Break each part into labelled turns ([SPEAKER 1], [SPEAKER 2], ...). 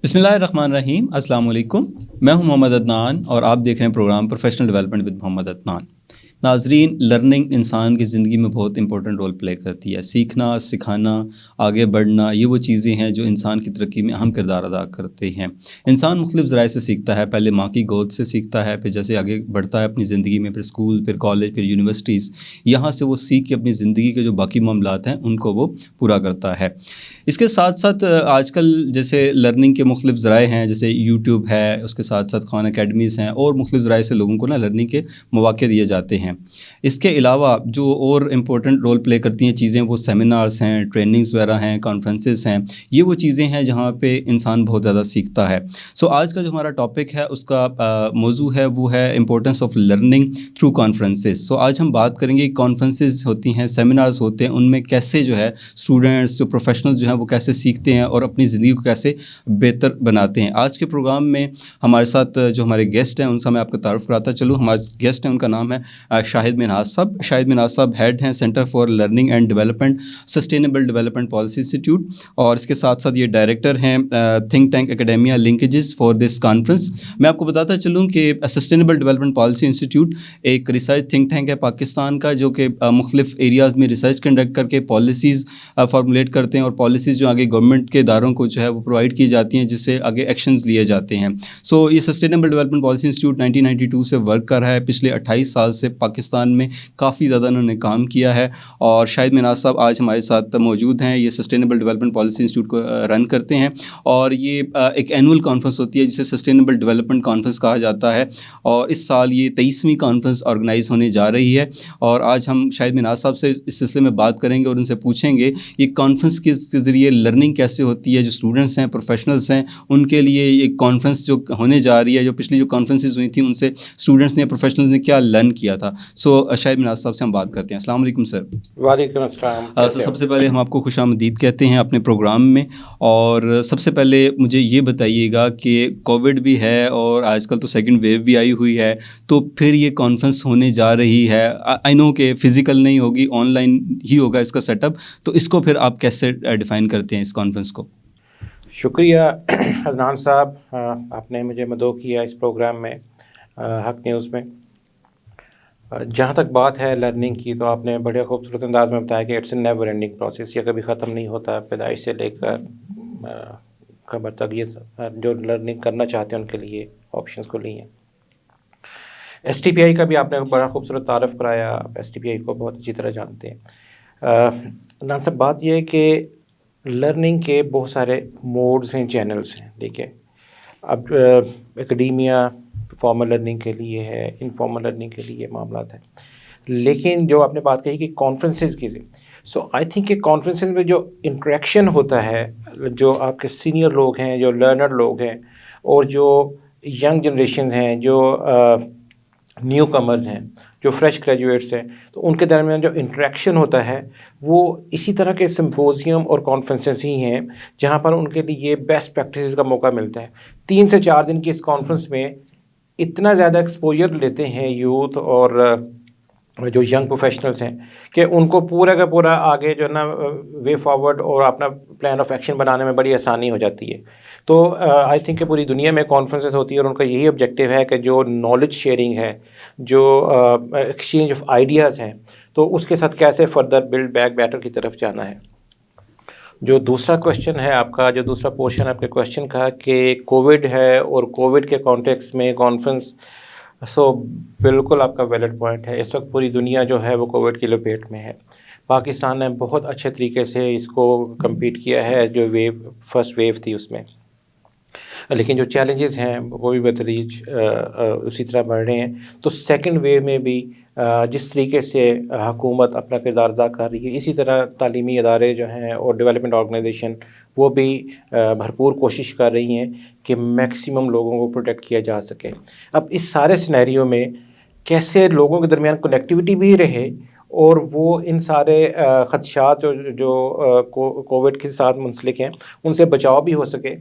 [SPEAKER 1] बिस्मिल्लाहिर्रहमानिर्रहीम, अस्सलाम वालेकुम। मैं हूं मोहम्मद अदनान और आप देख रहे हैं program professional development with Mohammad Adnan. नाजरीन, लर्निंग इंसान की ज़िंदगी में बहुत इंपॉर्टेंट रोल प्ले करती है। सीखना, सिखाना, आगे बढ़ना, ये वो चीज़ें हैं जो इंसान की तरक्की में अहम किरदार अदा करते हैं। इंसान मुख्तलिफ़ ज़राए से सीखता है। पहले माँ की गोद से सीखता है, फिर जैसे आगे बढ़ता है अपनी ज़िंदगी में, फिर स्कूल, फिर कॉलेज, फिर यूनिवर्सिटीज़। यहाँ से वो सीख के अपनी ज़िंदगी के जो बाकी मामलात हैं उनको वो पूरा करता है। इसके साथ साथ आजकल जैसे लर्निंग के मुख्तलिफ़ ज़राए हैं, जैसे यूट्यूब है, उसके साथ साथ खान अकेडमीज़ हैं और मुख्तलिफ़ ज़राए से लोगों को ना लर्निंग के मौक़े दिए जाते हैं। इसके अलावा जो और इम्पोर्टेंट रोल प्ले करती हैं चीज़ें, वो सेमिनार्स हैं, ट्रेनिंग्स वगैरह हैं, कॉन्फ्रेंसेस हैं। ये वो चीज़ें हैं जहाँ पे इंसान बहुत ज़्यादा सीखता है। सो आज का जो हमारा टॉपिक है उसका मौजू है वो है importance of learning through conferences. So आज हम बात करेंगे कॉन्फ्रेंसेस होती हैं, सेमिनार्स होते हैं, उनमें कैसे जो है स्टूडेंट्स जो प्रोफेशनल्स जो हैं वो कैसे सीखते हैं और अपनी ज़िंदगी को कैसे बेहतर बनाते हैं। आज के प्रोग्राम में हमारे साथ जो हमारे गेस्ट हैं उनसे मैं आपको तारुफ़ कराता चलूँ। हमारे गेस्ट हैं, उनका नाम है शाहिद मिनहाज साहब। शाहिद मिनहाज साहब हेड हैं centre for learning and development, sustainable development policy institute, और इसके साथ साथ ये डायरेक्टर हैं think tank academia linkages for this conference. मैं आपको बताता चलूँ कि सस्टेनेबल डेवलपमेंट पॉलिसी इंस्टीट्यूट एक रिसर्च थिंक टैंक है पाकिस्तान का, जो कि मुख्तलिफ़ एरियाज़ में रिसर्च कंडक्ट करके पॉलिसीज़ फार्मूलेट करते हैं और पॉलिसीज़ जो आगे गवर्नमेंट के इदारों को जो है वो प्रोवाइड की जाती हैं, जिससे आगे एक्शंस लिए जाते हैं। सो ये सस्टेनेबल डेवलपमेंट पॉलिसी इंस्टीट्यूट 1992 से वर्क कर रहा है। पिछले 28 साल से पाकिस्तान में काफ़ी ज़्यादा उन्होंने काम किया है। और शाहिद मिनहाज साहब आज हमारे साथ मौजूद हैं। ये सस्टेनेबल डेवलपमेंट पॉलिसी इंस्टीट्यूट को रन करते हैं और ये एक एनुअल कॉन्फ्रेंस होती है जिसे सस्टेनेबल डेवलपमेंट कॉन्फ्रेंस कहा जाता है, और इस साल ये 23वीं कॉन्फ्रेंस ऑर्गेनाइज़ होने जा रही है। और आज हम शाहिद मिनहाज साहब से इस सिलसिले में बात करेंगे और उनसे पूछेंगे ये कॉन्फ्रेंस के ज़रिए लर्निंग कैसे होती है, जो स्टूडेंट्स हैं, प्रोफेशनल्स हैं, उनके लिए एक कॉन्फ्रेंस जो होने जा रही है, जो पिछली जो कॉन्फ्रेंसेस हुई थी उनसे स्टूडेंट्स ने, प्रोफेशनल्स ने क्या लर्न किया था। सो शाहिद मिनहाज साहब से हम बात करते हैं। अस्सलाम वालेकुम सर।
[SPEAKER 2] वालेकुम अस्सलाम।
[SPEAKER 1] सर सबसे पहले हम आपको खुशामदीद कहते हैं अपने प्रोग्राम में। और सबसे पहले मुझे ये बताइएगा कि कोविड भी है और आजकल तो सेकंड वेव भी आई हुई है, तो फिर ये कॉन्फ्रेंस होने जा रही है। आई नो कि फ़िज़िकल नहीं होगी, ऑनलाइन ही होगा इसका सेटअप, तो इसको फिर आप कैसे डिफ़ाइन करते हैं इस कॉन्फ्रेंस को?
[SPEAKER 2] शुक्रिया अदनान साहब, आपने मुझे मदऊ किया इस प्रोग्राम में, हक न्यूज़ में। जहाँ तक बात है लर्निंग की, तो आपने बड़े खूबसूरत अंदाज में बताया कि it's a never ending process, ये कभी ख़त्म नहीं होता। पैदाइश से लेकर खबर तक ये जो लर्निंग करना चाहते हैं उनके लिए ऑप्शंस खुली हैं। STPI का भी आपने बड़ा खूबसूरत तारफ़ कराया। आप STPI को बहुत अच्छी तरह जानते हैं। अदनान साहब, बात यह है कि लर्निंग के बहुत सारे मोड्स हैं, चैनल्स हैं, ठीक है। अब एकेडेमिया फॉर्मल लर्निंग के लिए है, इनफॉर्मल लर्निंग के लिए मामलात है। लेकिन जो आपने बात कही कि कॉन्फ्रेंसेस की, सो आई थिंक कि कॉन्फ्रेंसेस में जो इंटरेक्शन होता है, जो आपके सीनियर लोग हैं, जो लर्नर लोग हैं, और जो यंग जनरेशन हैं, जो न्यू कमर्स हैं, जो फ्रेश ग्रेजुएट्स हैं, तो उनके दरमियान जो इंटरेक्शन होता है वो इसी तरह के सिम्पोजियम और कॉन्फ्रेंसेस ही हैं जहाँ पर उनके लिए बेस्ट प्रैक्टिसेस का मौका मिलता है। 3 से 4 दिन की इस कॉन्फ्रेंस में इतना ज़्यादा एक्सपोजर लेते हैं यूथ और जो यंग प्रोफेशनल्स हैं कि उनको पूरा का पूरा आगे जो है ना वे फॉरवर्ड और अपना प्लान ऑफ एक्शन बनाने में बड़ी आसानी हो जाती है। तो आई थिंक कि पूरी दुनिया में कॉन्फ्रेंसेस होती है और उनका यही ऑब्जेक्टिव है कि जो नॉलेज शेयरिंग है, जो एक्सचेंज ऑफ आइडियाज़ हैं, तो उसके साथ कैसे फर्दर बिल्ड बैक बेटर की तरफ जाना है। जो दूसरा क्वेश्चन है आपका, जो दूसरा पोर्शन आपके क्वेश्चन का कि कोविड है और कोविड के कॉन्टेक्स्ट में कॉन्फ्रेंस, सो बिल्कुल आपका वैलिड पॉइंट है। इस वक्त पूरी दुनिया जो है वो कोविड की लपेट में है। पाकिस्तान ने बहुत अच्छे तरीके से इसको कम्पीट किया है, जो फर्स्ट वेव थी उसमें। लेकिन जो चैलेंजेस हैं वो भी बतदरीज उसी तरह बढ़ रहे हैं। तो सेकंड वेव में भी जिस तरीके से हुकूमत अपना किरदार अदा कर रही है, इसी तरह तालीमी इदारे जो हैं और डेवलपमेंट ऑर्गेनाइजेशन वो भी भरपूर कोशिश कर रही हैं कि मैक्सिमम लोगों को प्रोटेक्ट किया जा सके। अब इस सारे सिनेरियो में कैसे लोगों के दरमियान कनेक्टिविटी भी रहे और वो इन सारे ख़दशात जो कोविड के साथ मुंसलिक हैं उनसे बचाव भी हो सके,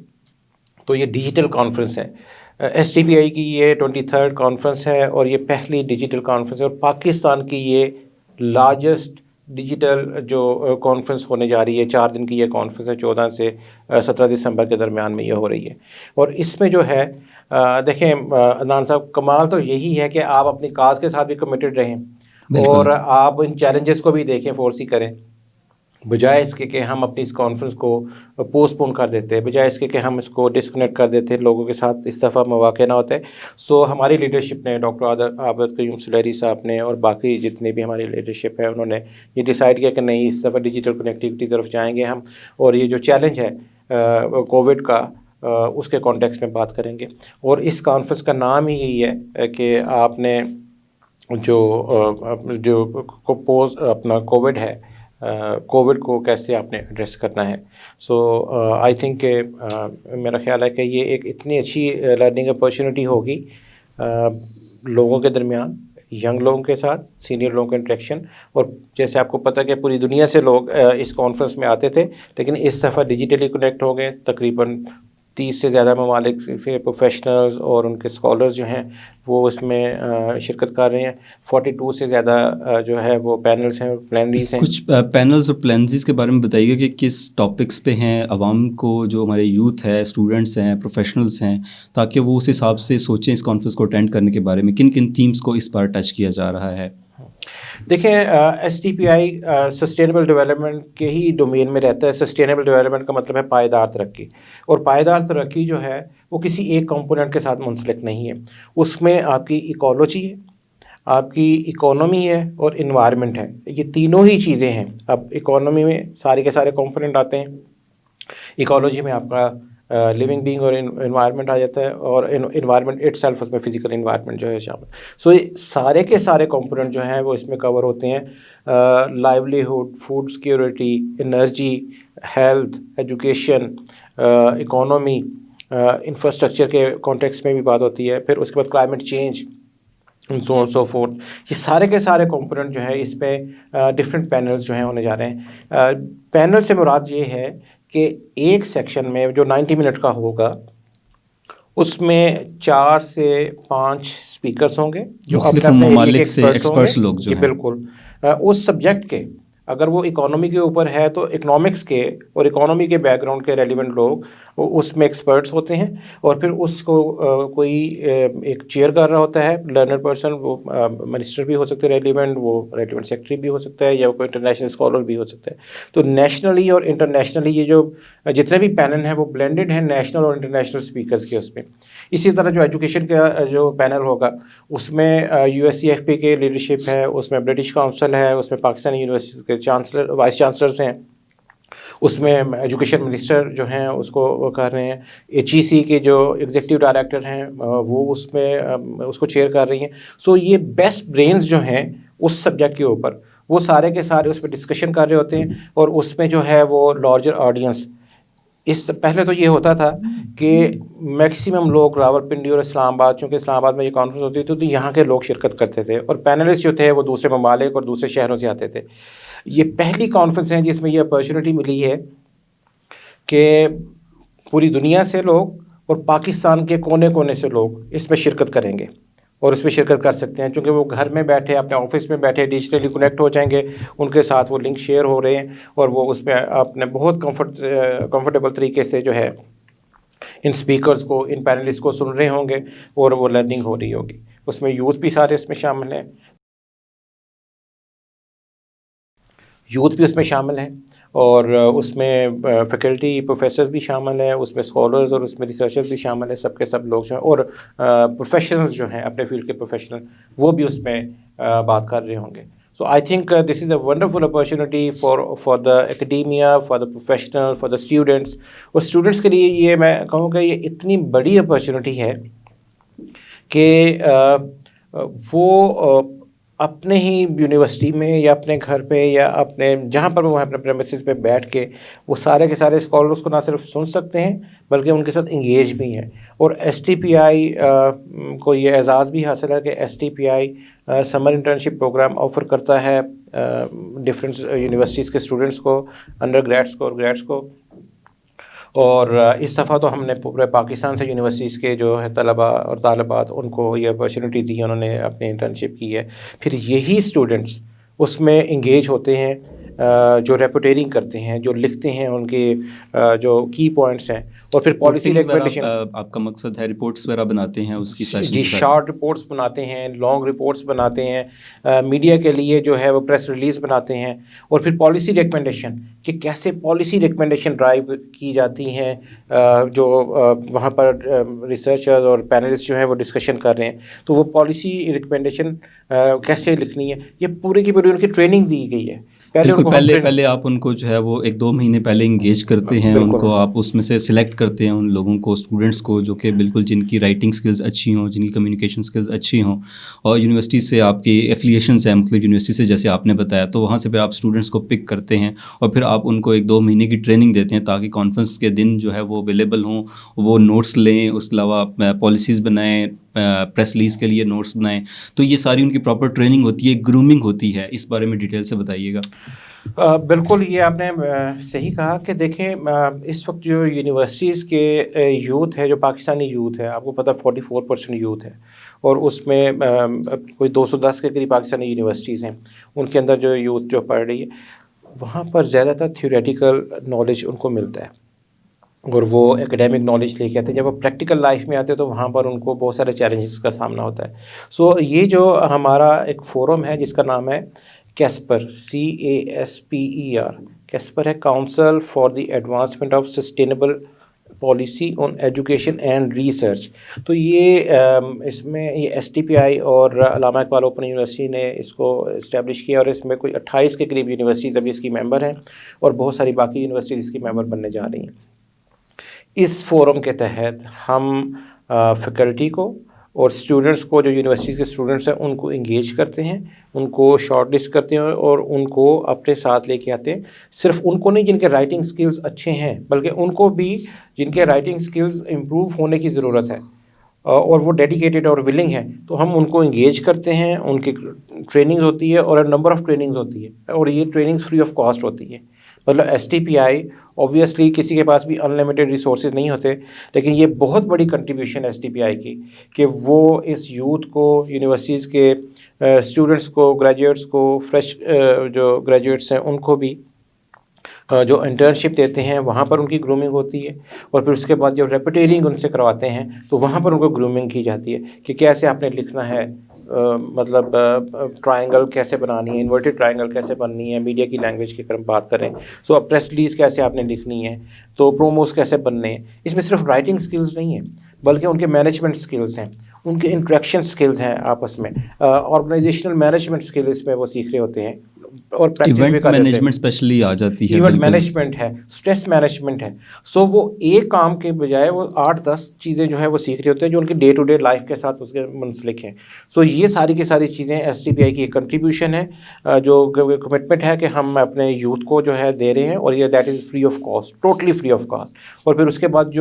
[SPEAKER 2] तो ये डिजिटल कॉन्फ्रेंस है। STPI की ये 23rd कॉन्फ्रेंस है और ये पहली डिजिटल कॉन्फ्रेंस है और पाकिस्तान की ये लार्जेस्ट डिजिटल जो कॉन्फ्रेंस होने जा रही है, 4 दिन की ये कॉन्फ्रेंस है, 14 से 17 दिसंबर के दरमियान में ये हो रही है। और इसमें जो है देखें अदनान साहब, कमाल तो यही है कि आप अपनी काज के साथ भी कमिटेड रहें
[SPEAKER 1] बिल्कुल।
[SPEAKER 2] और आप इन चैलेंजेस को भी देखें, फोर्सी करें, बजाय इसके कि हम अपनी इस कॉन्फ्रेंस को पोस्टपोन कर देते हैं, बजाय इसके कि हम इसको डिस्कनेक्ट कर देते हैं, लोगों के साथ इस दफ़ा मौक़ा ना होता है। सो हमारी लीडरशिप ने, डॉक्टर आबद क़य्यूम सुलैरी साहब ने और बाकी जितने भी हमारी लीडरशिप है, उन्होंने ये डिसाइड किया कि नहीं, इस दफ़ा डिजिटल कनेक्टिविटी तरफ जाएंगे हम, और ये जो चैलेंज है कोविड का, उसके कॉन्टेक्स्ट में बात करेंगे। और इस कॉन्फ्रेंस का नाम ही यही है कि आपने जो पोस्ट अपना कोविड है, कोविड को कैसे आपने एड्रेस करना है। सो आई थिंक मेरा ख़्याल है कि ये एक इतनी अच्छी लर्निंग अपॉर्चुनिटी होगी लोगों के दरमियान, यंग लोगों के साथ, सीनियर लोगों का इंटरेक्शन। और जैसे आपको पता है कि पूरी दुनिया से लोग इस कॉन्फ्रेंस में आते थे, लेकिन इस दफ़ा डिजिटली कनेक्ट हो गए। तकरीबन 30 से ज़्यादा ममालिक से प्रोफेशनल्स और उनके स्कॉलर्स जो हैं वो उसमें शिरकत कर रहे हैं। 42 से ज़्यादा जो है वो पैनल्स हैं, प्लेनरीज हैं।
[SPEAKER 1] कुछ पैनल्स और प्लेनरीज के बारे में बताइए कि किस टॉपिक्स पे हैं, आवाम को, जो हमारे यूथ है, स्टूडेंट्स हैं, प्रोफेशनल्स हैं, ताकि वो उस हिसाब से सोचें इस कॉन्फ्रेंस को अटेंड करने के बारे में। किन किन थीम्स को इस बार टच किया जा रहा है?
[SPEAKER 2] देखें, STPI सस्टेनेबल डेवलपमेंट के ही डोमेन में रहता है। सस्टेनेबल डेवलपमेंट का मतलब है पायदार तरक्की, और पायदार तरक्की जो है वो किसी एक कंपोनेंट के साथ मुंसलिक नहीं है। उसमें आपकी इकोलॉजी है, आपकी इकोनॉमी है और इन्वायरमेंट है। ये तीनों ही चीज़ें हैं। अब इकोनॉमी में सारे के सारे कंपोनेंट आते हैं, इकोलॉजी में आपका लिविंग बीइंग और इन्वायरमेंट आ जाता है, और इन्वायरमेंट इटसेल्फ, उसमें फिजिकल इन्वायरमेंट जो है शामिल। सो ये सारे के सारे कंपोनेंट जो हैं वो इसमें कवर होते हैं। Livelihood, food security, energy, health, education, economy, infrastructure के कॉन्टेक्स्ट में भी बात होती है। फिर उसके बाद climate change, so on so fourth. ये सारे के सारे कंपोनेंट जो है इस पे डिफरेंट पैनल्स जो हैं होने जा रहे हैं। पैनल से मुराद ये है कि एक सेक्शन में जो 90 मिनट का होगा, उसमें 4 से 5 स्पीकर्स होंगे जो अपने
[SPEAKER 1] ममालिक से एक्सपर्ट्स लोग जो हैं।
[SPEAKER 2] बिल्कुल उस सब्जेक्ट के, अगर वो इकोनॉमी के ऊपर है तो इकोनॉमिक्स के और इकोनॉमी के बैकग्राउंड के रेलिवेंट लोग उसमें एक्सपर्ट्स होते हैं। और फिर उसको कोई एक चेयर कर रहा होता है लर्नर पर्सन, वो मिनिस्टर भी हो सकते हैं रेलिवेंट, वो रेलिवेंट सेक्रेटरी भी हो सकता है, या कोई इंटरनेशनल स्कॉलर भी हो सकता है। तो नेशनली और इंटरनेशनली ये जो जितने भी पैनल हैं वो ब्लेंडेड हैं, नेशनल और इंटरनेशनल स्पीकर्स के उसमें। इसी तरह जो एजुकेशन का जो पैनल होगा उसमें USCFP के लीडरशिप है, उसमें ब्रिटिश काउंसिल है, उसमें पाकिस्तानी यूनिवर्सिटी के चांसलर, वाइस चांसलर्स हैं, उसमें एजुकेशन मिनिस्टर जो हैं उसको कर रहे हैं, HEC के जो एग्जीक्यूटिव डायरेक्टर हैं वो उसमें उसको चेयर कर रही हैं। सो ये बेस्ट ब्रेन्स जो हैं उस सब्जेक्ट के ऊपर, वो सारे के सारे उस पर डिस्कशन कर रहे होते हैं। और उसमें जो है वो लार्जर ऑडियंस, इस पहले तो ये होता था कि मैक्सिमम लोग रावलपिंडी और इस्लामाबाद, चूँकि इस्लामाबाद में ये कॉन्फ्रेंस होती थी तो यहाँ के लोग शिरकत करते थे, और पैनलिस्ट जो थे वो दूसरे ममालिक और दूसरे शहरों से आते थे। ये पहली कॉन्फ्रेंस है जिसमें ये अपॉर्चुनिटी मिली है कि पूरी दुनिया से लोग और पाकिस्तान के कोने कोने से लोग इसमें शिरकत करेंगे और इसमें शिरकत कर सकते हैं, क्योंकि वो घर में बैठे, अपने ऑफिस में बैठे डिजिटली कनेक्ट हो जाएंगे, उनके साथ वो लिंक शेयर हो रहे हैं, और वो उसमें अपने बहुत कंफर्टेबल तरीके से जो है इन स्पीकर्स को, इन पैनलिस्ट को सुन रहे होंगे, और वो लर्निंग हो रही होगी। उसमें यूथ भी सारे इसमें शामिल हैं, यूथ भी उसमें शामिल हैं, और उसमें फैकल्टी प्रोफेसर्स भी शामिल हैं, उसमें स्कॉलर्स और उसमें रिसर्चर्स भी शामिल हैं, सबके सब लोग जो हैं, और प्रोफेशनल्स जो हैं अपने फील्ड के प्रोफेशनल, वो भी उसमें बात कर रहे होंगे। So I think this is a wonderful opportunity for the academia, for the professional, for the students. और स्टूडेंट्स के लिए ये मैं कहूँगा ये इतनी बड़ी अपॉर्चुनिटी है कि वो अपने ही यूनिवर्सिटी में या अपने घर पे या अपने जहाँ पर वो अपने प्रेमिसेस पे बैठ के वो सारे के सारे स्कॉलर्स को ना सिर्फ सुन सकते हैं बल्कि उनके साथ इंगेज भी हैं। और STPI को ये एजाज़ भी हासिल है कि STPI summer internship program offer करता है डिफरेंट यूनिवर्सिटीज़ के स्टूडेंट्स को, अंडर ग्रेड्स को और ग्रेड्स को। और इस दफ़ा तो हमने पूरे पाकिस्तान से यूनिवर्सिटीज़ के जो है तलबा और तालिबात, उनको ये अपॉर्चुनिटी दी, उन्होंने अपनी इंटर्नशिप की है। फिर यही स्टूडेंट्स उसमें इंगेज होते हैं, जो रिपोर्टिंग करते हैं, जो लिखते हैं उनके जो की पॉइंट्स हैं, और फिर पॉलिसी रिकमेंडेशन।
[SPEAKER 1] आपका मकसद है रिपोर्ट्स वगैरह बनाते हैं उसकी सेशन
[SPEAKER 2] जी, शॉर्ट रिपोर्ट्स बनाते हैं, लॉन्ग रिपोर्ट्स बनाते हैं, मीडिया के लिए जो है वो प्रेस रिलीज़ बनाते हैं, और फिर पॉलिसी रिकमेंडेशन कि कैसे पॉलिसी रिकमेंडेशन ड्राइव की जाती हैं, जो वहाँ पर रिसर्चर्स और पैनलिस्ट जो हैं वो डिस्कशन कर रहे हैं, तो वो पॉलिसी रिकमेंडेशन कैसे लिखनी है, ये पूरी की पूरी उनकी ट्रेनिंग दी गई है।
[SPEAKER 1] बिल्कुल, पहले आप उनको जो है वो 1-2 महीने पहले इंगेज करते हैं, उनको आप उसमें से सिलेक्ट करते हैं उन लोगों को, स्टूडेंट्स को, जो कि बिल्कुल जिनकी राइटिंग स्किल्स अच्छी हों, जिनकी कम्युनिकेशन स्किल्स अच्छी हों, और यूनिवर्सिटी से आपकी एफिलिएशंस हैं, मतलब यूनिवर्सिटी से जैसे आपने बताया, तो वहाँ से फिर आप स्टूडेंट्स को पिक करते हैं और फिर आप उनको 1-2 महीने की ट्रेनिंग देते हैं ताकि कॉन्फ्रेंस के दिन जो है वो अवेलेबल हों, वो नोट्स लें, उसके अलावा पॉलिसीज़ बनाएँ, प्रेस रिलीज़ के लिए नोट्स बनाएं। तो ये सारी उनकी प्रॉपर ट्रेनिंग होती है, ग्रूमिंग होती है। इस बारे में डिटेल से बताइएगा।
[SPEAKER 2] बिल्कुल, ये आपने सही कहा कि देखें, इस वक्त जो यूनिवर्सिटीज़ के यूथ है, जो पाकिस्तानी यूथ है, आपको पता 44% यूथ है, और उसमें कोई 210 के करीब पाकिस्तानी यूनिवर्सिटीज़ हैं, उनके अंदर जो यूथ जो पढ़ रही है, वहाँ पर ज़्यादातर थ्योरेटिकल नॉलेज उनको मिलता है, और वो एकेडमिक नॉलेज लेके आते हैं। जब वो प्रैक्टिकल लाइफ में आते हैं तो वहाँ पर उनको बहुत सारे चैलेंजेस का सामना होता है। सो ये जो हमारा एक फोरम है जिसका नाम है कैस्पर, CASPER, कैस्पर है council for the advancement of sustainable policy on education and research. तो ये इसमें ये STPI और अल्लामा इकबाल ओपन यूनिवर्सिटी ने इसको इस्टेब्लिश किया, और इसमें कोई 28 के करीब यूनिवर्सिटीज़ अभी इसकी मेंबर हैं, और बहुत सारी बाकी यूनिवर्सिटीज़ इसकी मेंबर बनने जा रही हैं। इस फोरम के तहत हम फैकल्टी को और स्टूडेंट्स को, जो यूनिवर्सिटी के स्टूडेंट्स हैं, उनको इंगेज करते हैं, उनको शॉर्ट लिस्ट करते हैं और उनको अपने साथ लेके आते हैं। सिर्फ उनको नहीं जिनके राइटिंग स्किल्स अच्छे हैं, बल्कि उनको भी जिनके राइटिंग स्किल्स इम्प्रूव होने की ज़रूरत है और वो डेडिकेटेड और विलिंग है, तो हम उनको इंगेज करते हैं। उनकी ट्रेनिंग्स होती है और नंबर ऑफ़ ट्रेनिंग्स होती है, और ये ट्रेनिंग्स फ्री ऑफ कॉस्ट होती है। मतलब STPI ऑब्वियसली किसी के पास भी अनलिमिटेड रिसोर्सेज नहीं होते, लेकिन ये बहुत बड़ी कंट्रीब्यूशन है STPI की कि वो इस यूथ को, यूनिवर्सिटीज़ के स्टूडेंट्स को, ग्रेजुएट्स को, फ्रेश जो ग्रेजुएट्स हैं उनको भी जो इंटर्नशिप देते हैं, वहाँ पर उनकी ग्रूमिंग होती है, और फिर उसके बाद जब रेपिटेरिंग उनसे करवाते हैं तो वहाँ पर उनको ग्रूमिंग की जाती है कि कैसे आपने लिखना है, मतलब ट्रायंगल कैसे बनानी है, इन्वर्टेड ट्रायंगल कैसे बननी है, मीडिया की लैंग्वेज की अगर हम बात करें, सो अब प्रेस रिलीज़ कैसे आपने लिखनी है, तो प्रोमोस कैसे बनने हैं। इसमें सिर्फ राइटिंग स्किल्स नहीं है, बल्कि उनके मैनेजमेंट स्किल्स हैं, उनके इंट्रैक्शन स्किल्स हैं आपस में, ऑर्गेनाइजेशनल मैनेजमेंट स्किल्स में वो सीख रहे होते हैं, और
[SPEAKER 1] इवेंट मैनेजमेंट स्पेशली आ जाती है,
[SPEAKER 2] इवेंट मैनेजमेंट है, स्ट्रेस मैनेजमेंट है। सो वो एक काम के बजाय वो 8-10 चीज़ें जो है वो सीख रहे होते हैं जो उनकी डे टू डे लाइफ के साथ उसके मुंसलिक हैं। सो ये सारी की सारी चीज़ें STPI की एक कंट्रीब्यूशन है, जो कमिटमेंट है कि हम अपने यूथ को जो है दे रहे हैं, और ये that is free of cost, totally free of cost. और फिर उसके बाद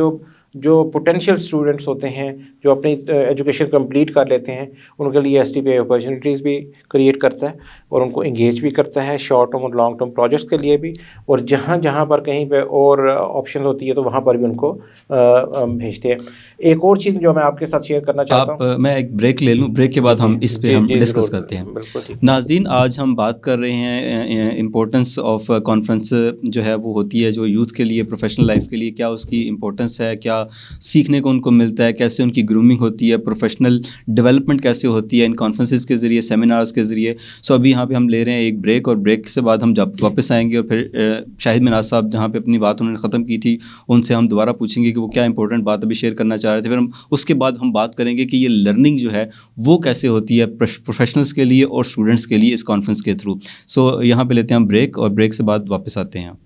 [SPEAKER 2] जो पोटेंशियल स्टूडेंट्स होते हैं, जो अपनी एजुकेशन कंप्लीट कर लेते हैं, उनके लिए STPI अपॉर्चुनिटीज़ भी क्रिएट करता है, और उनको इंगेज भी करता है शॉर्ट टर्म और लॉन्ग टर्म प्रोजेक्ट्स के लिए भी, और जहाँ जहाँ पर कहीं पे और ऑप्शन होती है तो वहाँ पर भी उनको भेजते हैं। एक और चीज़ जो मैं आपके साथ शेयर करना चाहता हूँ,
[SPEAKER 1] मैं एक ब्रेक ले लूँ, ब्रेक के बाद हम इस पे हम डिस्कस करते हैं। नाज़रीन, आज हम बात कर रहे हैं इम्पोर्टेंस ऑफ कॉन्फ्रेंस जो है वो होती है जो यूथ के लिए, प्रोफेशनल लाइफ के लिए क्या उसकी इम्पोर्टेंस है, क्या सीखने को उनको मिलता है, कैसे उनकी ग्रूमिंग होती है, प्रोफेशनल डेवलपमेंट कैसे होती है इन कॉन्फ्रेंसेस के ज़रिए, सेमिनार्स के ज़रिए। सो अभी यहाँ पे हम ले रहे हैं एक ब्रेक, और ब्रेक से बाद हम जब वापस आएंगे और फिर शाहिद मिनाज साहब जहाँ पे अपनी बात उन्होंने ख़त्म की थी उनसे हम दोबारा पूछेंगे कि वो क्या इंपॉर्टेंट बात अभी शेयर करना चाह रहे थे। फिर हम उसके बाद हम बात करेंगे कि ये लर्निंग जो है वो कैसे होती है प्रोफेशनल्स के लिए और स्टूडेंट्स के लिए इस कॉन्फ्रेंस के थ्रू। सो यहाँ पे लेते हैं हम ब्रेक, और ब्रेक से बाद वापस आते हैं।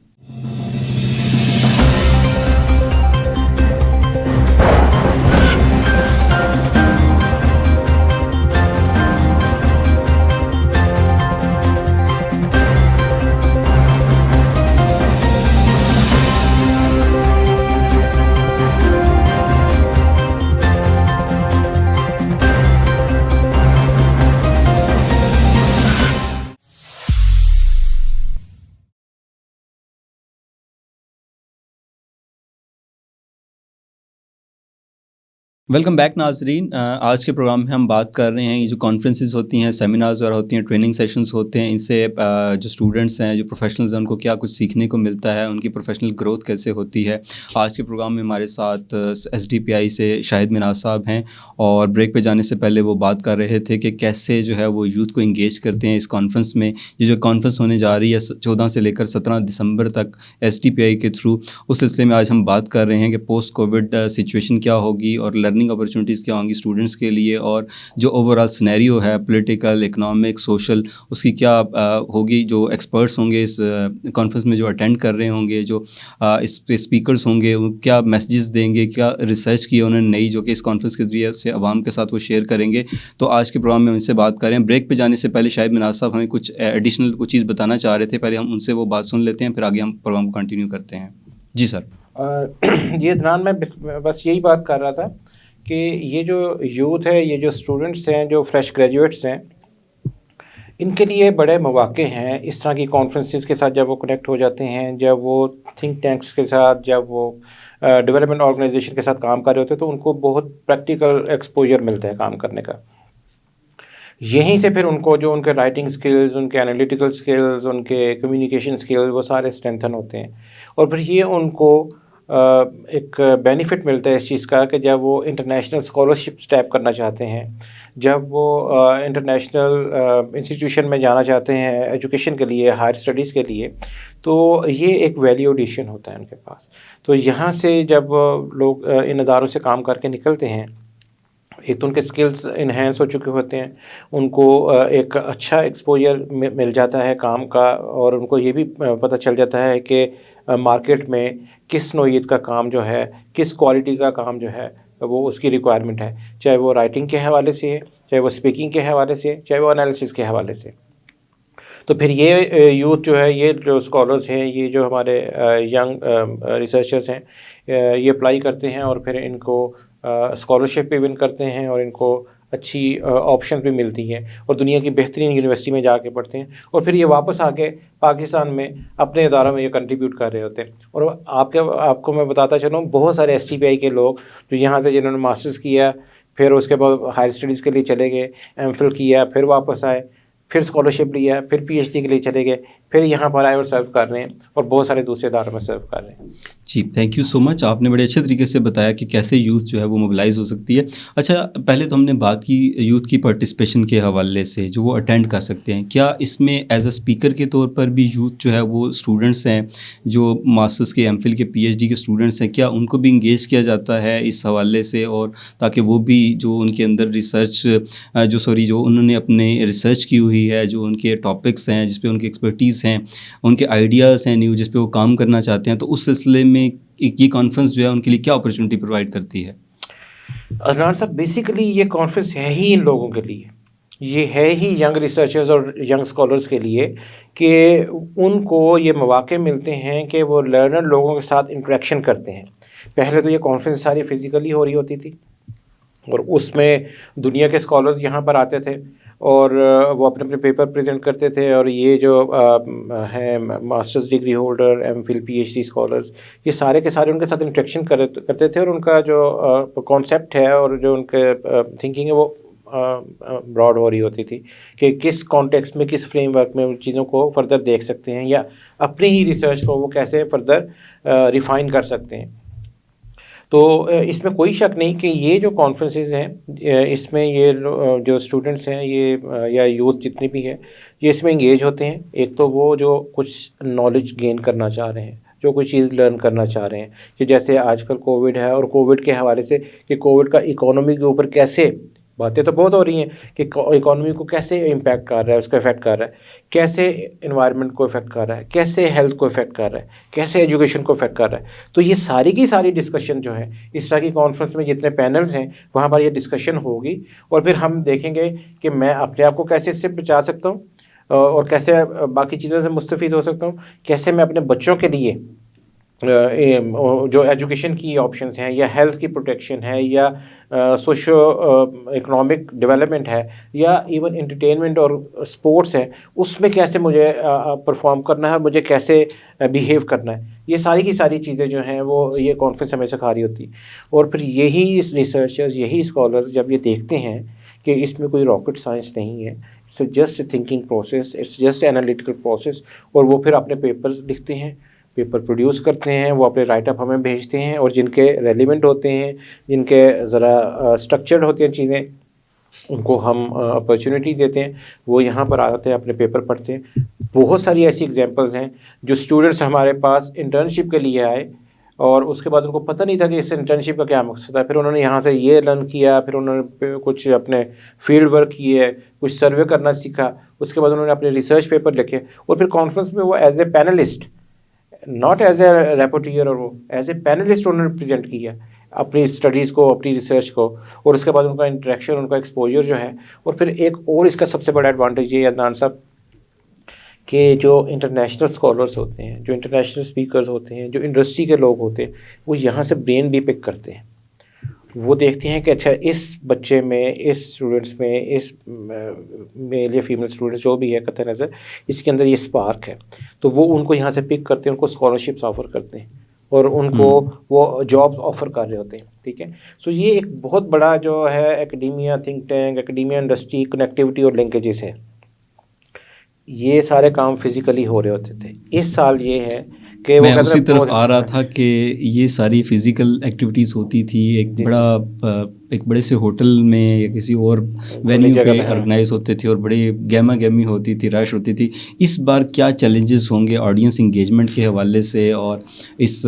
[SPEAKER 1] वेलकम बैक नाजरीन। आज के प्रोग्राम में हम बात कर रहे हैं ये जो कॉन्फ्रेंसेस होती हैं, सेमिनार्स वगैरह होती हैं, ट्रेनिंग सेशंस होते हैं, इनसे जो स्टूडेंट्स हैं, जो प्रोफेशनल्स हैं, उनको क्या कुछ सीखने को मिलता है, उनकी प्रोफेशनल ग्रोथ कैसे होती है। आज के प्रोग्राम में हमारे साथ SDPI से शाहिद मिनाज साहब हैं और ब्रेक पे जाने से पहले वो बात कर रहे थे कि कैसे जो है वो यूथ को इंगेज करते हैं इस कॉन्फ्रेंस में। ये जो कॉन्फ्रेंस होने जा रही है 14 से लेकर 17 दिसंबर तक SDPI के थ्रू, उस सिलसिले में आज हम बात कर रहे हैं कि पोस्ट कोविड सिचुएशन क्या होगी और लर्निंग अपॉर्चुनिटीज़ क्या होंगी स्टूडेंट्स के लिए, और जो ओवरऑल सिनेरियो है पॉलिटिकल, इकोनॉमिक, सोशल, उसकी क्या होगी। जो एक्सपर्ट्स होंगे इस कॉन्फ्रेंस में, जो अटेंड कर रहे होंगे, जो इस स्पीकर्स होंगे, वो क्या मैसेजेस देंगे, क्या रिसर्च की उन्होंने नई, जो कि इस कॉन्फ्रेंस के ज़रिए से आवाम के साथ वो शेयर करेंगे। तो आज के प्रोग्राम में उनसे बात करें। ब्रेक पे जाने से पहले शायद मिनाज साहब हमें कुछ एडिशनल कुछ चीज़ बताना चाह रहे थे, पहले हम उनसे वो बात सुन लेते हैं, फिर आगे हम प्रोग्राम को कंटिन्यू करते हैं। जी सर।
[SPEAKER 2] ये अदनान, मैं बस यही बात कर रहा था कि ये जो यूथ है, ये जो स्टूडेंट्स हैं, जो फ्रेश ग्रेजुएट्स हैं, इनके लिए बड़े मौके हैं इस तरह की कॉन्फ्रेंसेस के साथ जब वो कनेक्ट हो जाते हैं, जब वो थिंक टैंक्स के साथ, जब वो डेवलपमेंट ऑर्गेनाइजेशन के साथ काम कर रहे होते हैं, तो उनको बहुत प्रैक्टिकल एक्सपोजर मिलता है काम करने का। यहीं से फिर उनको जो उनके राइटिंग स्किल्स, उनके एनालिटिकल स्किल्स, उनके कम्युनिकेशन स्किल्स, वो सारे स्ट्रेंथन होते हैं। और फिर ये उनको एक बेनिफिट मिलता है इस चीज़ का कि जब वो इंटरनेशनल स्कॉलरशिप स्टेप करना चाहते हैं, जब वो इंटरनेशनल इंस्टीट्यूशन में जाना चाहते हैं एजुकेशन के लिए, हायर स्टडीज़ के लिए, तो ये एक वैल्यू एडिशन होता है उनके पास। तो यहाँ से जब लोग इन अदारों से काम करके निकलते हैं, एक तो उनके स्किल्स इन्हेंस हो चुके होते हैं, उनको एक अच्छा एक्सपोजर मिल जाता है काम का, और उनको ये भी पता चल जाता है कि मार्केट में किस नौइयत का काम जो है, किस क्वालिटी का काम जो है, वो उसकी रिक्वायरमेंट है, चाहे वो राइटिंग के हवाले से है, चाहे वो स्पीकिंग के हवाले से, चाहे वो एनालिसिस के हवाले से। तो फिर ये यूथ जो है, ये जो स्कॉलर्स हैं, ये जो हमारे यंग रिसर्चर्स हैं, ये अप्लाई करते हैं और फिर इनको स्कॉलरशिप भी विन करते हैं और इनको अच्छी ऑप्शन भी मिलती हैं और दुनिया की बेहतरीन यूनिवर्सिटी में जाके पढ़ते हैं, और फिर ये वापस आके पाकिस्तान में अपने इदारों में ये कंट्रीब्यूट कर रहे होते हैं। और आपको मैं बताता चलूँ, बहुत सारे STPI के लोग जो यहाँ से जिन्होंने मास्टर्स किया, फिर उसके बाद हायर स्टडीज़ के लिए चले गए, MPhil किया, फिर वापस आए, फिर स्कॉलरशिप लिया, फिर PhD के लिए चले गए, फिर यहाँ पर आए और सर्व कर रहे हैं, और बहुत सारे दूसरे इदारों में सर्व कर रहे हैं।
[SPEAKER 1] जी, थैंक यू सो मच। आपने बड़े अच्छे तरीके से बताया कि कैसे यूथ जो है वो मोबिलाइज़ हो सकती है। अच्छा, पहले तो हमने बात की यूथ की पार्टिसिपेशन के हवाले से, जो वो अटेंड कर सकते हैं। क्या इसमें एज अ स्पीकर के तौर पर भी यूथ जो है वो स्टूडेंट्स हैं, जो मास्टर्स के, MPhil के, PhD के स्टूडेंट्स हैं, क्या उनको भी इंगेज किया जाता है इस हवाले से, और ताकि वो भी जो उनके अंदर रिसर्च जो उन्होंने अपने रिसर्च की हुई है, जो उनके टॉपिक्स हैं, जिस पे उनकी एक्सपर्टीज़ हैं, उनके आइडियाज़ हैं न्यू, जिस पे वो काम करना चाहते हैं, तो उस सिलसिले में ये कॉन्फ्रेंस जो है उनके लिए क्या अपॉर्चुनिटी प्रोवाइड करती है?
[SPEAKER 2] अदनान साहब, बेसिकली ये कॉन्फ्रेंस है ही इन लोगों के लिए, ये है ही यंग रिसर्चर्स और यंग स्कॉलर्स के लिए, कि उनको ये मौके मिलते हैं कि वो लर्नर लोगों के साथ इंटरेक्शन करते हैं। पहले तो ये कॉन्फ्रेंस सारी फिज़िकली हो रही होती थी, और उसमें दुनिया के स्कॉलर्स यहाँ पर आते थे और वो अपने अपने पेपर प्रेजेंट करते थे, और ये जो हैं masters degree holder, MPhil, PhD scholars, ये सारे के सारे उनके साथ इंटरेक्शन करते थे, और उनका जो कॉन्सेप्ट है और जो उनके थिंकिंग है वो ब्रॉड हो रही होती थी कि किस कॉन्टेक्स्ट में, किस फ्रेमवर्क में उन चीज़ों को फर्दर देख सकते हैं, या अपनी ही रिसर्च को वो कैसे फर्दर रिफ़ाइन कर सकते हैं। तो इसमें कोई शक नहीं कि ये जो कॉन्फ्रेंसेस हैं, इसमें ये जो स्टूडेंट्स हैं, ये या यूथ जितने भी हैं, ये इसमें इंगेज होते हैं। एक तो वो जो कुछ नॉलेज गेन करना चाह रहे हैं, जो कोई चीज़ लर्न करना चाह रहे हैं, कि जैसे आजकल कोविड है, और कोविड के हवाले से कि कोविड का इकोनॉमी के ऊपर कैसे, बातें तो बहुत हो रही हैं कि इकोनॉमी को कैसे इम्पैक्ट कर रहा है, उसको इफ़ेक्ट कर रहा है, कैसे इन्वायरमेंट को इफ़ेक्ट कर रहा है, कैसे हेल्थ को इफ़ेक्ट कर रहा है, कैसे एजुकेशन को इफ़ेक्ट कर रहा है। तो ये सारी की सारी डिस्कशन जो है, इस तरह की कॉन्फ्रेंस में जितने पैनल्स हैं वहाँ पर ये डिस्कशन होगी, और फिर हम देखेंगे कि मैं अपने आप को कैसे इससे बचा सकता हूँ, और कैसे बाकी चीज़ों से मुस्तफ़ीद हो सकता हूँ, कैसे मैं अपने बच्चों के लिए जो एजुकेशन की ऑप्शंस हैं, या हेल्थ की प्रोटेक्शन है, या सोशो इकोनॉमिक डेवलपमेंट है, या इवन एंटरटेनमेंट और स्पोर्ट्स है, उसमें कैसे मुझे परफॉर्म करना है, मुझे कैसे बिहेव करना है। ये सारी की सारी चीज़ें जो हैं वो ये कॉन्फ्रेंस हमें सिखा रही होती है। और फिर यही रिसर्चर्स, यही स्कॉलर जब ये देखते हैं कि इसमें कोई रॉकेट साइंस नहीं है, it's just thinking process, it's just analytical process, और वो फिर अपने पेपर्स लिखते हैं, पेपर प्रोड्यूस करते हैं, वो अपने राइटअप हमें भेजते हैं, और जिनके रेलिवेंट होते हैं, जिनके ज़रा स्ट्रक्चर्ड होती हैं चीज़ें, उनको हम अपॉर्चुनिटी देते हैं, वो यहाँ पर आते हैं, अपने पेपर पढ़ते हैं। बहुत सारी ऐसी एग्जांपल्स हैं जो स्टूडेंट्स हमारे पास इंटर्नशिप के लिए आए और उसके बाद उनको पता नहीं था कि इस इंटर्नशिप का क्या मकसद है, फिर उन्होंने यहाँ से ये लर्न किया, फिर उन्होंने कुछ अपने फील्ड वर्क किए, कुछ सर्वे करना सीखा, उसके बाद उन्होंने अपने रिसर्च पेपर लिखे, और फिर कॉन्फ्रेंस में वो as a panelist, not as a rapporteur, और वो एज ए पैनलिस्ट उन्होंने प्रेजेंट किया अपनी स्टडीज़ को, अपनी रिसर्च को, और उसके बाद उनका इंटरेक्शन, उनका एक्सपोजर जो है। और फिर एक और इसका सबसे बड़ा एडवांटेज ये अदनान साहब कि जो इंटरनेशनल स्कॉलर्स होते हैं, जो इंटरनेशनल स्पीकर्स होते हैं, जो इंडस्ट्री के लोग होते हैं, वो यहाँ से ब्रेन भी पिक करते हैं। वो देखते हैं कि अच्छा इस बच्चे में, इस स्टूडेंट्स में, इस मेल या फीमेल स्टूडेंट्स जो भी है कतई नज़र, इसके अंदर ये स्पार्क है, तो वो उनको यहाँ से पिक करते हैं, उनको स्कॉलरशिप्स ऑफ़र करते हैं, और उनको वो जॉब्स ऑफ़र कर रहे होते हैं। ठीक है, सो ये एक बहुत बड़ा जो है academia, think tank, academia, industry, connectivity और लिंकेजेस है। ये सारे काम फिज़िकली हो रहे होते थे। इस साल ये है कि
[SPEAKER 1] मैं उसी तरफ आ रहा था कि ये सारी फिज़िकल एक्टिविटीज़ होती थी, एक बड़े से होटल में या किसी और वेन्यू पे ऑर्गेनाइज होते थे, और बड़ी गहमा गहमी होती थी, रश होती थी। इस बार क्या चैलेंजेस होंगे ऑडियंस इंगेजमेंट के हवाले से और इस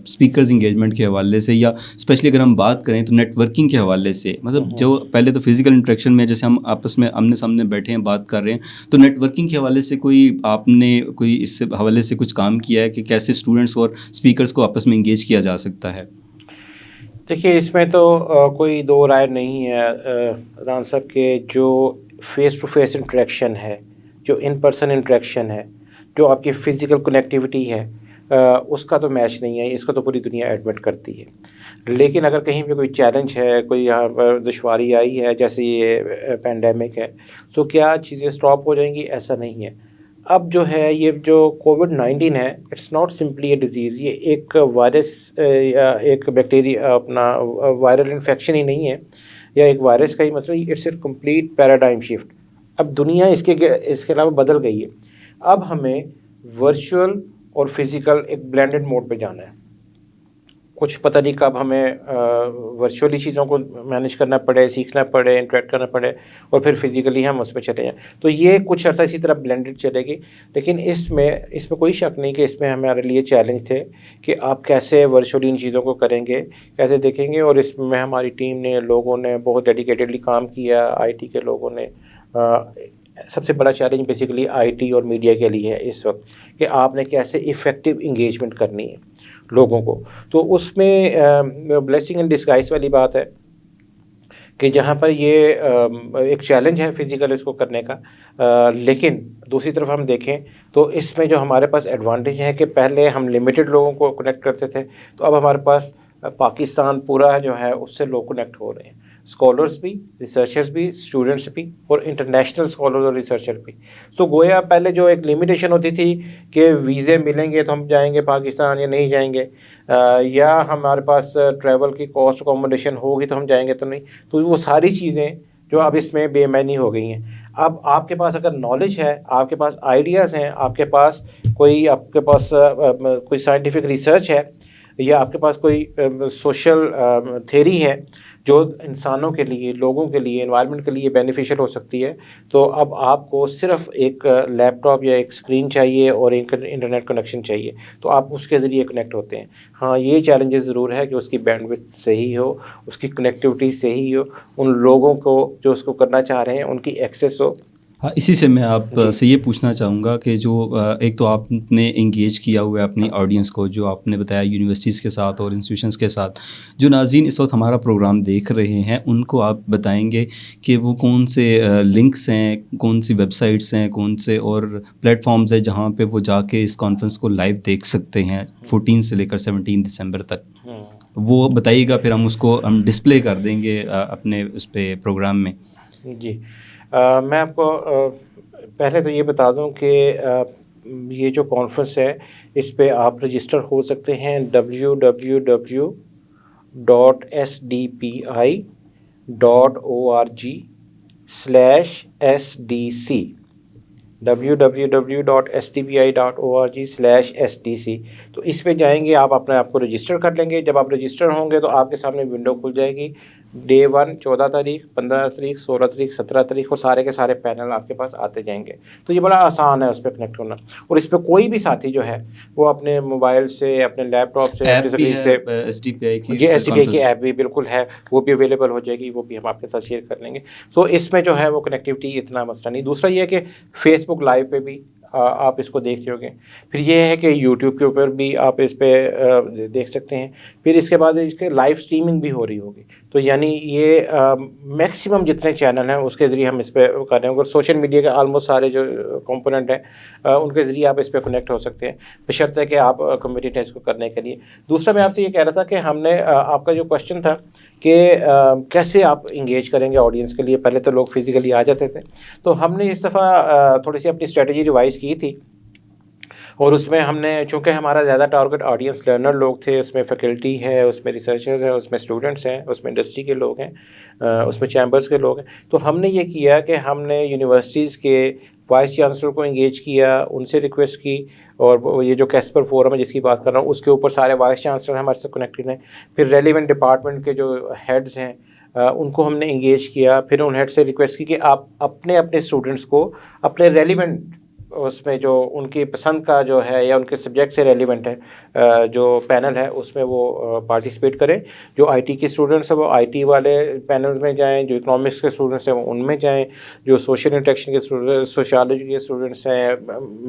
[SPEAKER 1] स्पीकर्स इंगेजमेंट के हवाले से, या स्पेशली अगर हम बात करें तो नेटवर्किंग के हवाले से? मतलब जो पहले तो फिज़िकल इंटरेक्शन में जैसे हम आपस में आमने सामने बैठे हैं, बात कर रहे हैं, तो नेटवर्किंग के हवाले से आपने कोई इस हवाले से कुछ काम किया है कि कैसे स्टूडेंट्स और स्पीकर्स को आपस में इंगेज किया जा सकता है?
[SPEAKER 2] देखिए, इसमें तो कोई दो राय नहीं है रान साहब के जो फ़ेस टू फेस इंटरेक्शन है, जो इन पर्सन इंटरेक्शन है, जो आपकी फ़िज़िकल कनेक्टिविटी है, उसका तो मैच नहीं है, इसका तो पूरी दुनिया एडमिट करती है। लेकिन अगर कहीं पे कोई चैलेंज है, कोई यहाँ पर दुश्वारी आई है, जैसे ये पैंडेमिक है, सो क्या चीज़ें स्टॉप हो जाएंगी? ऐसा नहीं है। अब जो है ये जो कोविड-19 है, it's not simply A disease, ये एक वायरस या एक बैक्टीरिया, अपना वायरल इन्फेक्शन ही नहीं है, या एक वायरस का ही मसला, it's a complete paradigm shift. अब दुनिया इसके अलावा बदल गई है। अब हमें वर्चुअल और फिज़िकल एक ब्लेंडेड मोड पे जाना है। कुछ पता नहीं कब हमें वर्चुअली चीज़ों को मैनेज करना पड़े, सीखना पड़े, इंटरेक्ट करना पड़े, और फिर फिज़िकली हम उस पर चले जाएँ। तो ये कुछ अर्सा इसी तरह ब्लेंडेड चलेगी। लेकिन इसमें कोई शक नहीं कि इसमें हमारे लिए चैलेंज थे कि आप कैसे वर्चुअली इन चीज़ों को करेंगे, कैसे देखेंगे। और इसमें हमारी टीम ने, लोगों ने बहुत डेडिकेटेडली काम किया, IT के लोगों ने। सबसे बड़ा चैलेंज बेसिकली IT और मीडिया के लिए है इस वक्त, कि आपने कैसे इफ़ेक्टिव इंगेजमेंट करनी है लोगों को। तो उसमें ब्लेसिंग इन डिस्गाइज वाली बात है कि जहाँ पर ये एक चैलेंज है फिज़िकल इसको करने का, लेकिन दूसरी तरफ हम देखें तो इसमें जो हमारे पास एडवांटेज है कि पहले हम लिमिटेड लोगों को कनेक्ट करते थे, तो अब हमारे पास पाकिस्तान पूरा जो है उससे लोग कनेक्ट हो रहे हैं, स्कॉलर्स भी, रिसर्चर्स भी, स्टूडेंट्स भी, और इंटरनेशनल स्कॉलर्स और रिसर्चर भी। सो गोया पहले जो एक लिमिटेशन होती थी कि वीज़े मिलेंगे तो हम जाएंगे पाकिस्तान या नहीं जाएंगे, या हमारे पास ट्रैवल की कॉस्ट अकोमोडेशन होगी तो हम जाएंगे तो नहीं, तो वो सारी चीज़ें जो अब इसमें बेमानी हो गई हैं। अब आपके पास अगर नॉलेज है, आपके पास आइडियाज़ हैं, आपके पास कोई साइंटिफिक रिसर्च है, या आपके पास कोई सोशल थ्योरी है जो इंसानों के लिए, लोगों के लिए, एनवायरनमेंट के लिए बेनिफिशियल हो सकती है, तो अब आपको सिर्फ एक लैपटॉप या एक स्क्रीन चाहिए और एक इंटरनेट कनेक्शन चाहिए, तो आप उसके ज़रिए कनेक्ट होते हैं। हाँ, ये चैलेंजेस ज़रूर है कि उसकी बैंडविड्थ सही हो, उसकी कनेक्टिविटी सही हो, उन लोगों को जो उसको करना चाह रहे हैं उनकी एक्सेस हो।
[SPEAKER 1] हाँ, इसी से मैं आपसे ये पूछना चाहूँगा कि जो एक तो आपने इंगेज किया हुआ है अपनी ऑडियंस को, जो आपने बताया यूनिवर्सिटीज़ के साथ और इंस्टीट्यूशंस के साथ, जो नाज़रीन इस वक्त हमारा प्रोग्राम देख रहे हैं उनको आप बताएंगे कि वो कौन से लिंक्स हैं, कौन सी वेबसाइट्स हैं, कौन से और प्लेटफॉर्म्स हैं जहाँ पे वो जाके इस कॉन्फ्रेंस को लाइव देख सकते हैं 14 से लेकर 17 दिसंबर तक? वो बताइएगा, फिर हम उसको डिस्प्ले कर देंगे अपने उस पे प्रोग्राम में।
[SPEAKER 2] जी मैं आपको पहले तो ये बता दूं कि ये जो कॉन्फ्रेंस है इस पे आप रजिस्टर हो सकते हैं www.sdpi.org/sdc www.sdpi.org/sdc। तो इस पे जाएंगे, आप अपने आप को रजिस्टर कर लेंगे। जब आप रजिस्टर होंगे तो आपके सामने विंडो खुल जाएगी। डे 1 14 तारीख, 15 तारीख, 16 तारीख, 17 तारीख और सारे के सारे पैनल आपके पास आते जाएंगे। तो ये बड़ा आसान है उस पर कनेक्ट होना। और इस पर कोई भी साथी जो है वो अपने मोबाइल से, अपने लैपटॉप से,
[SPEAKER 1] ऐप भी है
[SPEAKER 2] SDPI
[SPEAKER 1] की,
[SPEAKER 2] ये SDPI की ऐप भी बिल्कुल है, वो भी अवेलेबल हो जाएगी, वो भी हम आपके साथ शेयर कर लेंगे। सो इसमें जो है वो कनेक्टिविटी इतना मसला नहीं। दूसरा ये है कि फेसबुक लाइव पे भी आप इसको देख रहे होंगे। फिर ये है कि यूट्यूब के ऊपर भी आप इस पे देख सकते हैं। फिर इसके बाद इसके लाइव स्ट्रीमिंग भी हो रही होगी। तो यानी ये मैक्सिमम जितने चैनल हैं उसके ज़रिए हम इस पे कर रहे हैं। और सोशल मीडिया के आलमोस्ट सारे जो कंपोनेंट हैं उनके ज़रिए आप इस पे कनेक्ट हो सकते हैं, बशर्ते कि आप कम्युनिटी टेस्ट को करने के लिए। दूसरा मैं आपसे ये कह रहा था कि हमने आपका जो क्वेश्चन था कि कैसे आप इंगेज करेंगे ऑडियंस के लिए। पहले तो लोग फिज़िकली आ जाते थे, तो हमने इस दफ़ा थोड़ी सी अपनी स्ट्रेटजी रिवाइज़ की थी। और उसमें हमने, चूँकि हमारा ज़्यादा टारगेट ऑडियंस लर्नर लोग थे, उसमें फैकल्टी है, उसमें रिसर्चर्स हैं, उसमें स्टूडेंट्स हैं, उसमें इंडस्ट्री के लोग हैं, उसमें चैम्बर्स के लोग हैं। तो हमने ये किया कि हमने यूनिवर्सिटीज़ के वाइस चांसलर को इंगेज किया, उनसे रिक्वेस्ट की। और ये जो कैस्पर फोरम है जिसकी बात कर रहा हूँ उसके ऊपर सारे वाइस चांसलर हमारे साथ कनेक्टेड हैं। फिर रेलिवेंट डिपार्टमेंट के जो हेड्स हैं उनको हमने इंगेज किया। फिर उन हेड से रिक्वेस्ट की कि आप अपने अपने स्टूडेंट्स को अपने रेलिवेंट उसमें जो उनकी पसंद का जो है या उनके सब्जेक्ट से रेलिवेंट है जो पैनल है उसमें वो पार्टिसिपेट करें। जो आईटी के स्टूडेंट्स हैं वो आईटी वाले पैनल्स में जाएं, जो इकोनॉमिक्स के स्टूडेंट्स हैं वो उनमें जाएं, जो सोशल इंटरेक्शन के स्टूडेंट्स, सोशियोलॉजी के स्टूडेंट्स हैं,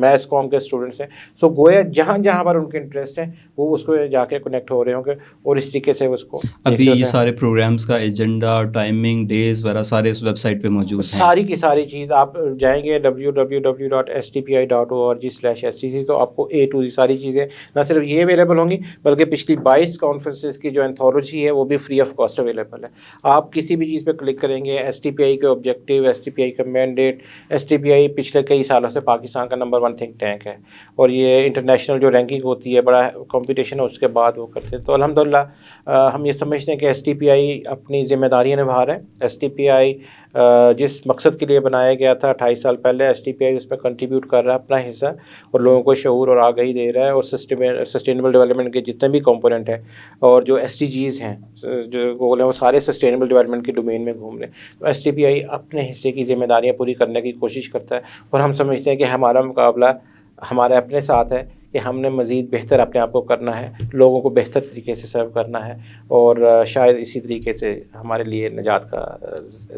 [SPEAKER 2] मैथ्स कॉम के स्टूडेंट्स हैं। सो गोया जहाँ जहाँ पर उनके इंटरेस्ट हैं वो उसको जाके कनेक्ट हो रहे होंगे और इस तरीके से उसको
[SPEAKER 1] अभी ये सारे प्रोग्राम्स का एजेंडा, टाइमिंग, डेज वगैरह सारे उस वेबसाइट पे मौजूद हैं।
[SPEAKER 2] सारी की सारी चीज़ आप जाएंगे www.stpi.org/sdc तो आपको A to Z सारी चीज़ें ना सिर्फ ये अवेलेबल होंगी बल्कि पिछली 22 कॉन्फ्रेंसेस की जो एंथोलॉजी है वो भी फ्री ऑफ कॉस्ट अवेलेबल है। आप किसी भी चीज़ पे क्लिक करेंगे, STPI के ऑब्जेक्टिव, STPI का मैंडेट, STPI पिछले कई सालों से पाकिस्तान का नंबर 1 थिंक टैंक है और ये इंटरनेशनल जो रैंकिंग होती है, बड़ा कॉम्पिटिशन है, उसके बाद वो करते हैं। तो अल्हम्दुलिल्लाह हम ये समझते हैं कि STPI अपनी जिम्मेदारियाँ निभा रहा है। STPI जिस मकसद के लिए बनाया गया था 28 साल पहले, STPI उसमें कंट्रीब्यूट कर रहा है अपना हिस्सा और लोगों को शऊर और आगाही दे रहा है। और सस्टेनेबल डेवलपमेंट के जितने भी कंपोनेंट हैं और जो SDGs हैं, जो गोल हैं, वो सारे सस्टेनेबल डेवलपमेंट के डोमेन में घूम रहे हैं। तो STPI अपने हिस्से की जिम्मेदारियाँ पूरी करने की कोशिश करता है और हम समझते हैं कि हमारा मुकाबला हमारे अपने साथ है कि हमने मज़ीद बेहतर अपने आप को करना है, लोगों को बेहतर तरीके से सर्व करना है और शायद इसी तरीके से हमारे लिए निजात का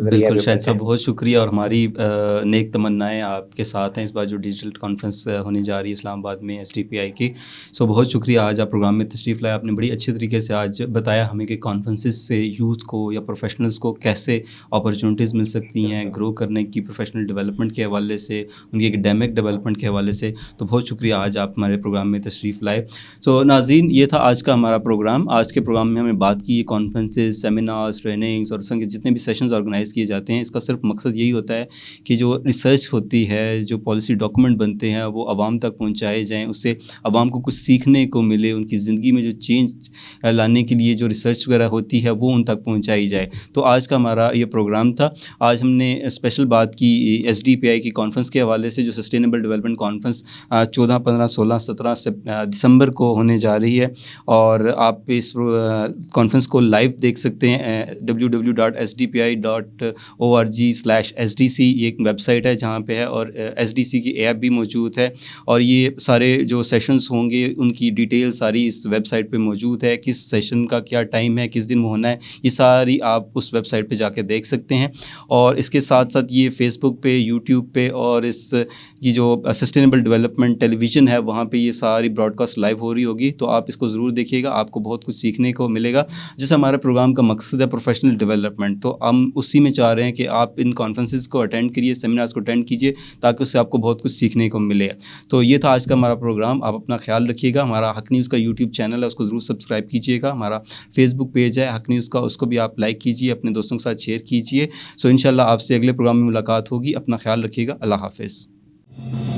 [SPEAKER 1] बिल्कुल। शायद साहब बहुत शुक्रिया और हमारी नेक तमन्नाएं आपके साथ हैं इस बार जो डिजिटल कॉन्फ्रेंस होने जा रही है इस्लामाबाद में STPI की। सो बहुत शुक्रिया, आज आप प्रोग्राम में तशरीफ़ लाए। आपने बड़ी अच्छे तरीके से आज बताया हमें कि कॉन्फ्रेंसेस से यूथ को या प्रोफेशनल्स को कैसे अपॉर्चुनिटीज़ मिल सकती हैं ग्रो करने की, प्रोफेशनल डेवलपमेंट के हवाले से, उनकी एकेडमिक डेवलपमेंट के हवाले से। तो बहुत शुक्रिया आज आप हमारे प्रोग्राम में तशरीफ़ लाए। सो नाज़रीन, ये था आज का हमारा प्रोग्राम। आज के प्रोग्राम में हमने बात की कॉन्फ्रेंसेस, सेमिनार्स, ट्रेनिंग्स और संग जितने भी सेशंस ऑर्गेनाइज़ किए जाते हैं, इसका सिर्फ मकसद यही होता है कि जो रिसर्च होती है, जो पॉलिसी डॉक्यूमेंट बनते हैं, वो आवाम तक पहुँचाए जाएँ, उससे आवाम को कुछ सीखने को मिले, उनकी ज़िंदगी में जो चेंज लाने के लिए जो रिसर्च वगैरह होती है वो उन तक पहुँचाई जाए। तो आज का हमारा ये प्रोग्राम था। आज हमने स्पेशल बात की SDPI की कॉन्फ्रेंस के हवाले से, जो सस्टेनेबल डेवलपमेंट कॉन्फ्रेंस 14, 15, 16, 17 दिसंबर को होने जा रही है और आप इस कॉन्फ्रेंस को लाइव देख सकते हैं www.sdpi.org/sdc। ये एक वेबसाइट है जहाँ पे है और SDC की ऐप भी मौजूद है और ये सारे जो सेशंस होंगे उनकी डिटेल सारी इस वेबसाइट पे मौजूद है। किस सेशन का क्या टाइम है, किस दिन होना है, ये सारी आप उस वेबसाइट पे जाके देख सकते हैं। और इसके साथ साथ ये फेसबुक पे, यूट्यूब पे और इस ये जो सस्टेनेबल डेवलपमेंट टेलीविज़न है वहाँ पे ये सारी ब्रॉडकास्ट लाइव हो रही होगी, तो आप इसको ज़रूर देखिएगा, आपको बहुत कुछ सीखने को मिलेगा। जैसे हमारे प्रोग्राम का मकसद है प्रोफेशनल डेवलपमेंट, तो हम उसी में चाह रहे हैं कि आप इन कॉन्फ्रेंसेस को अटेंड करिए, सेमिनार्स को अटेंड कीजिए, ताकि उससे आपको बहुत कुछ सीखने को मिले। तो ये था आज का हमारा प्रोग्राम। आप अपना ख्याल रखिएगा। हमारा हक न्यूज़ का यूट्यूब चैनल है, उसको ज़रूर सब्सक्राइब कीजिएगा। हमारा फेसबुक पेज है हक न्यूज़ का, उसको भी आप लाइक कीजिए, अपने दोस्तों के साथ शेयर कीजिए। सो इंशाल्लाह आपसे अगले प्रोग्राम में मुलाकात होगी। अपना ख्याल रखिएगा। अल्लाह हाफ़िज़।